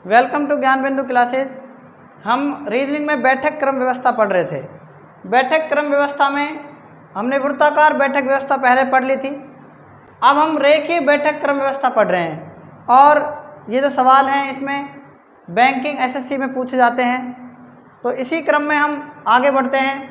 Welcome to ज्ञान बिंदु classes. हम रीजनिंग में बैठक क्रम व्यवस्था पढ़ रहे थे। बैठक क्रम व्यवस्था में हमने वृत्ताकार बैठक व्यवस्था पहले पढ़ ली थी। अब हम रेखीय बैठक क्रम व्यवस्था पढ़ रहे हैं और ये जो सवाल हैं इसमें बैंकिंग एसएससी में पूछे जाते हैं। तो इसी क्रम में हम आगे बढ़ते हैं।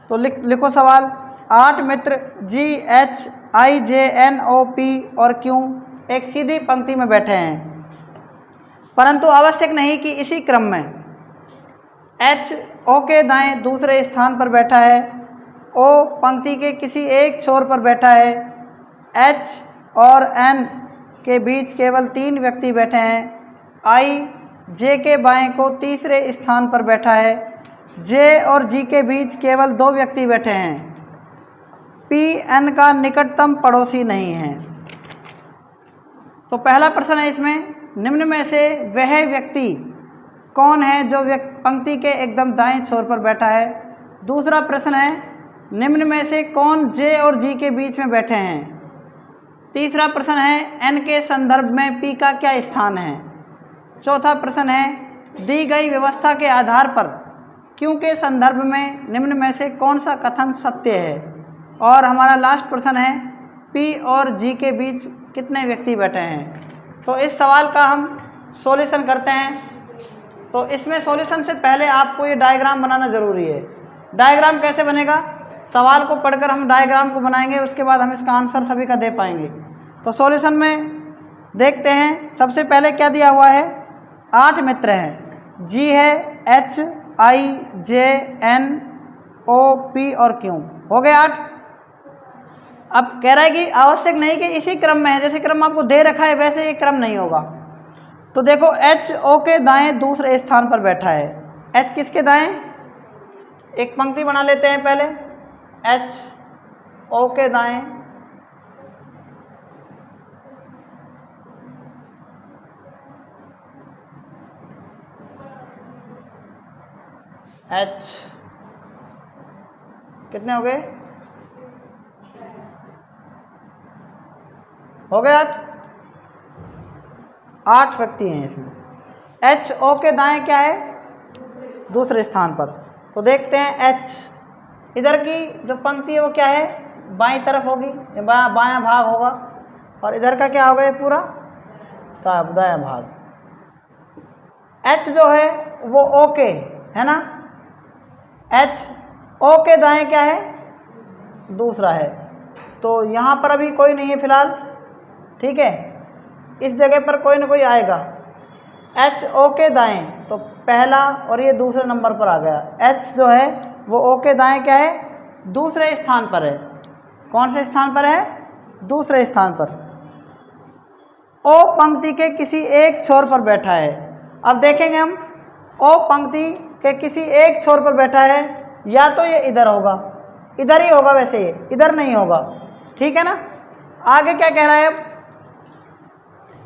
तो लिखो सवाल। 8 मित्र GHIJNOP और Q एक सीधी पंक्ति में बैठे हैं, परंतु आवश्यक नहीं कि इसी क्रम में H O के दाएं दूसरे स्थान पर बैठा है, O पंक्ति के किसी एक छोर पर बैठा है, H और N के बीच केवल 3 व्यक्ति बैठे हैं, I J के बाएं को तीसरे स्थान पर बैठा है, J और G के बीच केवल 2 व्यक्ति बैठे हैं, P N का निकटतम पड़ोसी नहीं है। तो पहला प्रश्न है इसमें, निम्न में से वह व्यक्ति कौन है जो पंक्ति के एकदम दाएं छोर पर बैठा है। दूसरा प्रश्न है, निम्न में से कौन J और G के बीच में बैठे हैं। तीसरा प्रश्न है, N के संदर्भ में P का क्या स्थान है। चौथा प्रश्न है, दी गई व्यवस्था के आधार पर Q के संदर्भ में निम्न में से कौन सा कथन सत्य है। और हमारा लास्ट प्रश्न है, P और G के बीच कितने व्यक्ति बैठे हैं। तो इस सवाल का हम सॉल्यूशन करते हैं। तो इसमें सॉल्यूशन से पहले आपको ये डायग्राम बनाना ज़रूरी है। डायग्राम कैसे बनेगा, सवाल को पढ़कर हम डायग्राम को बनाएंगे, उसके बाद हम इसका आंसर सभी का दे पाएंगे। तो सॉल्यूशन में देखते हैं। सबसे पहले क्या दिया हुआ है, 8 मित्र हैं, G है, HIJNOP और Q हो गए 8। अब कह रहा है कि आवश्यक नहीं कि इसी क्रम में है, जैसे क्रम आपको दे रखा है वैसे ये क्रम नहीं होगा। तो देखो H O के दाएं दूसरे स्थान पर बैठा है। H किसके दाएं, एक पंक्ति बना लेते हैं पहले। H O के दाएं H कितने हो गए, हो गए 8 व्यक्ति हैं इसमें। H O के दाएं क्या है, दूसरे स्थान पर। तो देखते हैं H इधर की जो पंक्ति है वो क्या है, बाईं तरफ होगी, बायां भाग होगा, और इधर का क्या होगा, ये पूरा दायां भाग। H जो है वो O के है ना, H O के दाएं क्या है, दूसरा है। तो यहाँ पर अभी कोई नहीं है फिलहाल, ठीक है, इस जगह पर कोई ना कोई आएगा। H O के दाएं तो पहला और ये दूसरे नंबर पर आ गया। H जो है वो O के दाएं क्या है, दूसरे स्थान पर है। कौन से स्थान पर है, दूसरे स्थान पर। O पंक्ति के किसी एक छोर पर बैठा है। अब देखेंगे हम, O पंक्ति के किसी एक छोर पर बैठा है, या तो ये इधर होगा, इधर ही होगा, वैसे ये इधर नहीं होगा, ठीक है ना। आगे क्या कह रहा है, अब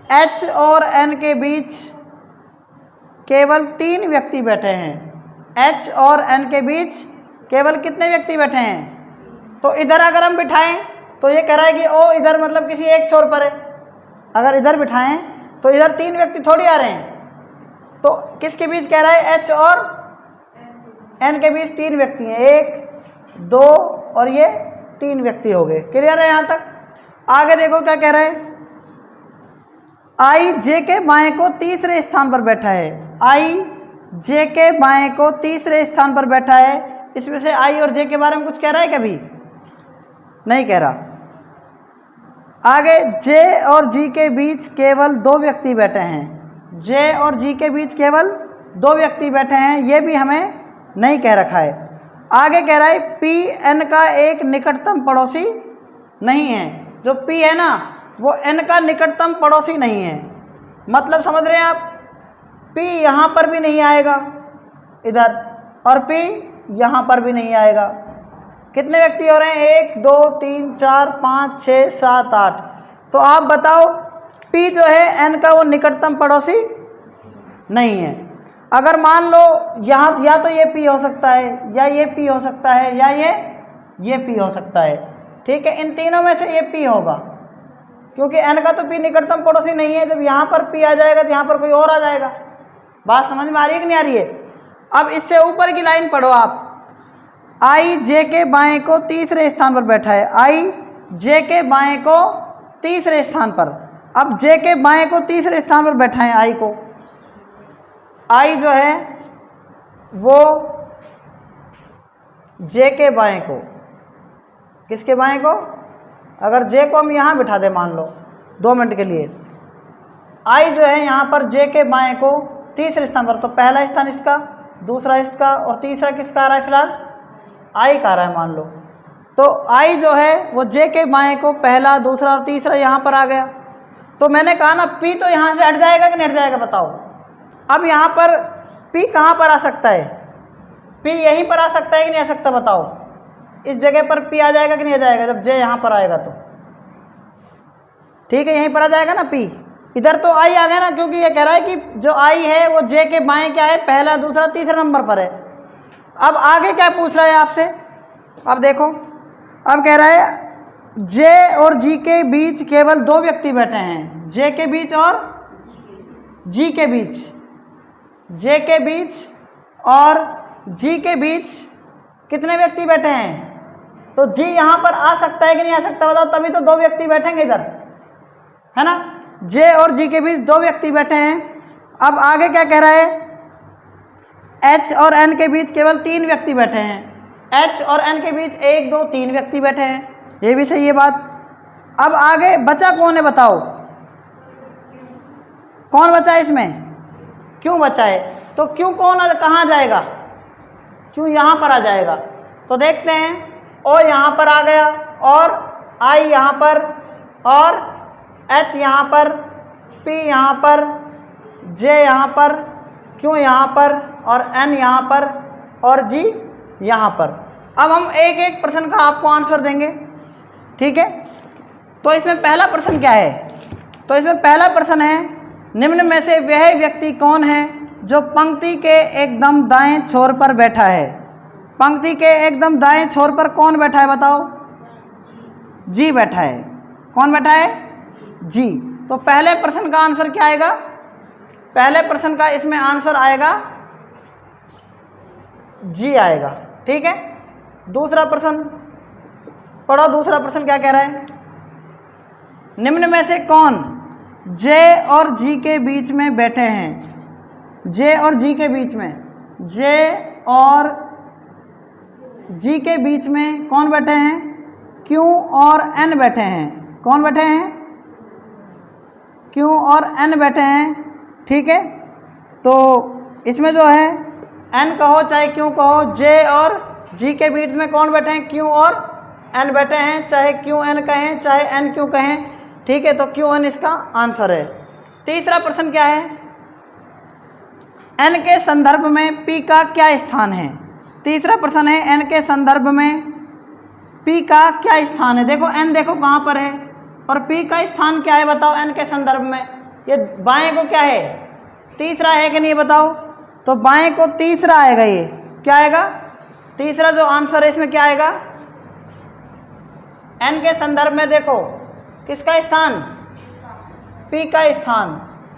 H और N के बीच केवल 3 व्यक्ति बैठे हैं। H और N के बीच केवल कितने व्यक्ति बैठे हैं। तो इधर अगर हम बिठाएं तो ये कह रहा है कि O इधर मतलब किसी एक छोर पर है। अगर इधर बिठाएं तो इधर 3 व्यक्ति थोड़ी आ रहे हैं। तो किसके बीच कह रहा है, H और N के बीच 3 व्यक्ति हैं, 1 2 और ये 3 व्यक्ति हो गए। क्लियर है यहाँ तक। आगे देखो क्या कह रहा है, I J के बाएं को तीसरे स्थान पर बैठा है। I J के बाएं को तीसरे स्थान पर बैठा है। इसमें से I और J के बारे में कुछ कह रहा है, कभी नहीं कह रहा। आगे J और G के बीच केवल 2 व्यक्ति बैठे हैं। J और G के बीच केवल 2 व्यक्ति बैठे हैं, ये भी हमें नहीं कह रखा है। आगे कह रहा है P N का एक निकटतम पड़ोसी नहीं है। जो P है ना वो N का निकटतम पड़ोसी नहीं है। मतलब समझ रहे हैं आप, P यहाँ पर भी नहीं आएगा इधर, और P यहाँ पर भी नहीं आएगा। कितने व्यक्ति हो रहे हैं, 1 2 3 4 5 6 7 8। तो आप बताओ P जो है N का वो निकटतम पड़ोसी नहीं है। अगर मान लो यहाँ या तो ये P हो सकता है, या ये P हो सकता है, या ये P हो सकता है, ठीक है। इन तीनों में से ये P होगा, क्योंकि N का तो P निकटतम पड़ोसी नहीं है। जब यहाँ पर P आ जाएगा तो यहाँ पर कोई और आ जाएगा। बात समझ में आ रही है कि नहीं आ रही है? अब इससे ऊपर की लाइन पढ़ो आप। आई जे के बाएं को तीसरे स्थान पर बैठा है। आई जे के बाएं को तीसरे स्थान पर। अब जे के बाएं को तीसरे स्थान पर बैठा है आई को। आई जो है वो जे के बाएं को, किसके बाएं को? अगर जे को हम यहाँ बिठा दें मान लो 2 मिनट के लिए, आई जो है यहाँ पर जे के बाएं को तीसरे स्थान पर, तो पहला स्थान इसका, दूसरा इसका और तीसरा किसका आ रहा है? फिलहाल आई का आ रहा है मान लो। तो आई जो है वो जे के बाएं को पहला, दूसरा और तीसरा यहाँ पर आ गया। तो मैंने कहा ना पी तो यहाँ से हट जाएगा कि नहीं हट जाएगा बताओ। अब यहाँ पर पी कहाँ पर आ सकता है? पी यहीं पर आ सकता है कि नहीं आ सकता बताओ। इस जगह पर पी आ जाएगा कि नहीं आ जाएगा जब जे यहाँ पर आएगा तो? ठीक है, यहीं पर आ जाएगा ना पी। इधर तो आई आ गया ना, क्योंकि ये कह रहा है कि जो आई है वो जे के बाएं क्या है? पहला, दूसरा, तीसरा नंबर पर है। अब आगे क्या पूछ रहा है आपसे? अब देखो, अब कह रहा है जे और जी के बीच केवल 2 व्यक्ति बैठे हैं। जे के बीच और जी के बीच, जे के बीच और जी के बीच कितने व्यक्ति बैठे हैं? तो जी यहाँ पर आ सकता है कि नहीं आ सकता बताओ, तभी तो 2 व्यक्ति बैठेंगे इधर, है ना। जे और जी के बीच 2 व्यक्ति बैठे हैं। अब आगे क्या कह रहा है? एच और एन के बीच केवल 3 व्यक्ति बैठे हैं। एच और एन के बीच 1 2 3 व्यक्ति बैठे हैं, ये भी सही है बात। अब आगे बचा कौन है बताओ? कौन बचा है इसमें? क्यों बचा है? तो क्यों कौन कहाँ जाएगा? क्यों यहाँ पर आ जाएगा। तो देखते हैं, ओ यहाँ पर आ गया और आई यहाँ पर और एच यहाँ पर, पी यहाँ पर, जे यहाँ पर, क्यों यहाँ पर और एन यहाँ पर और जी यहाँ पर। अब हम एक एक प्रश्न का आपको आंसर देंगे, ठीक है। तो इसमें पहला प्रश्न क्या है? तो इसमें पहला प्रश्न है, निम्न में से वह व्यक्ति कौन है जो पंक्ति के एकदम दाएं छोर पर बैठा है? पंक्ति के एकदम दाएं छोर पर कौन बैठा है बताओ? जी बैठा है। कौन बैठा है? जी। तो पहले प्रश्न का आंसर क्या आएगा? पहले प्रश्न का इसमें आंसर आएगा जी आएगा, ठीक है। दूसरा प्रश्न पढ़ो, दूसरा प्रश्न क्या कह रहा है? निम्न में से कौन जे और जी के बीच में बैठे हैं? जे और जी के बीच में, जे और जी के बीच में कौन बैठे हैं? क्यू और एन बैठे हैं। कौन बैठे हैं? क्यू और एन बैठे हैं, ठीक है। तो इसमें जो है एन कहो चाहे क्यू कहो, जे और जी के बीच में कौन बैठे हैं? क्यू और एन बैठे हैं, चाहे क्यू एन कहें चाहे एन क्यू कहें, ठीक है। तो क्यू एन इसका आंसर है। तीसरा प्रश्न क्या है? एन के संदर्भ में पी का क्या स्थान है? तीसरा प्रश्न है, एन के संदर्भ में पी का क्या स्थान है? देखो एन देखो कहाँ पर है और पी का स्थान क्या है बताओ एन के संदर्भ में। ये बाएं को क्या है? तीसरा है कि नहीं बताओ। तो बाएं को तीसरा आएगा, ये क्या आएगा? तीसरा जो आंसर है इसमें क्या आएगा? एन के संदर्भ में देखो किसका स्थान? पी का स्थान,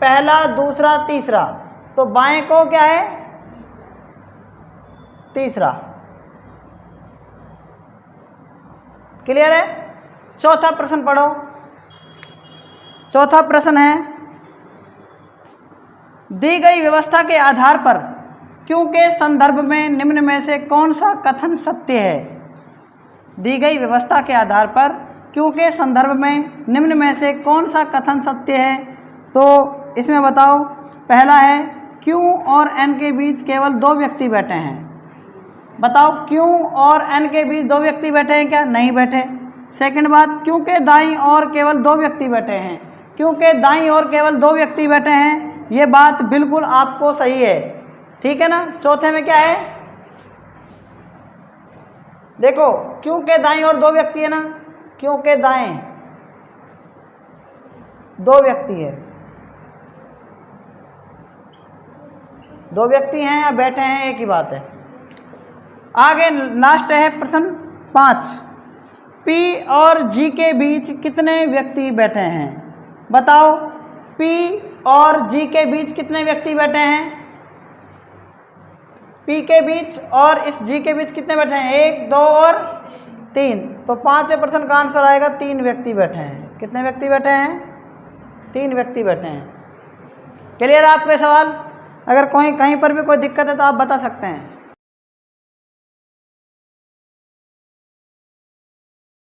पहला, दूसरा, तीसरा। तो बाएं को क्या है? तीसरा। क्लियर है? चौथा प्रश्न पढ़ो। चौथा प्रश्न है, दी गई व्यवस्था के आधार पर क्यों के संदर्भ में निम्न में से कौन सा कथन सत्य है? दी गई व्यवस्था के आधार पर क्यों के संदर्भ में निम्न में से कौन सा कथन सत्य है? तो इसमें बताओ, पहला है क्यू और एन के बीच केवल 2 व्यक्ति बैठे हैं। बताओ क्यू और एन के बीच 2 व्यक्ति बैठे हैं क्या? नहीं बैठे। सेकंड बात, क्यू के दाईं ओर केवल 2 व्यक्ति बैठे हैं। क्यू के दाईं ओर केवल 2 व्यक्ति बैठे हैं, ये बात बिल्कुल आपको सही है, ठीक है ना। चौथे में क्या है? देखो क्यू के दाईं ओर 2 व्यक्ति है ना, क्यू के दाएं 2 व्यक्ति है। 2 व्यक्ति हैं या बैठे हैं एक ही बात है। आगे लास्ट है प्रश्न 5, पी और जी के बीच कितने व्यक्ति बैठे हैं? बताओ पी और जी के बीच कितने व्यक्ति बैठे हैं? P के बीच और इस G के बीच कितने बैठे हैं? 1, 2 और 3। तो 5वें प्रश्न का आंसर आएगा 3 व्यक्ति बैठे हैं। कितने व्यक्ति बैठे हैं? 3 व्यक्ति बैठे हैं। क्लियर आपके सवाल? अगर कोई कहीं पर भी कोई दिक्कत है तो आप बता सकते हैं।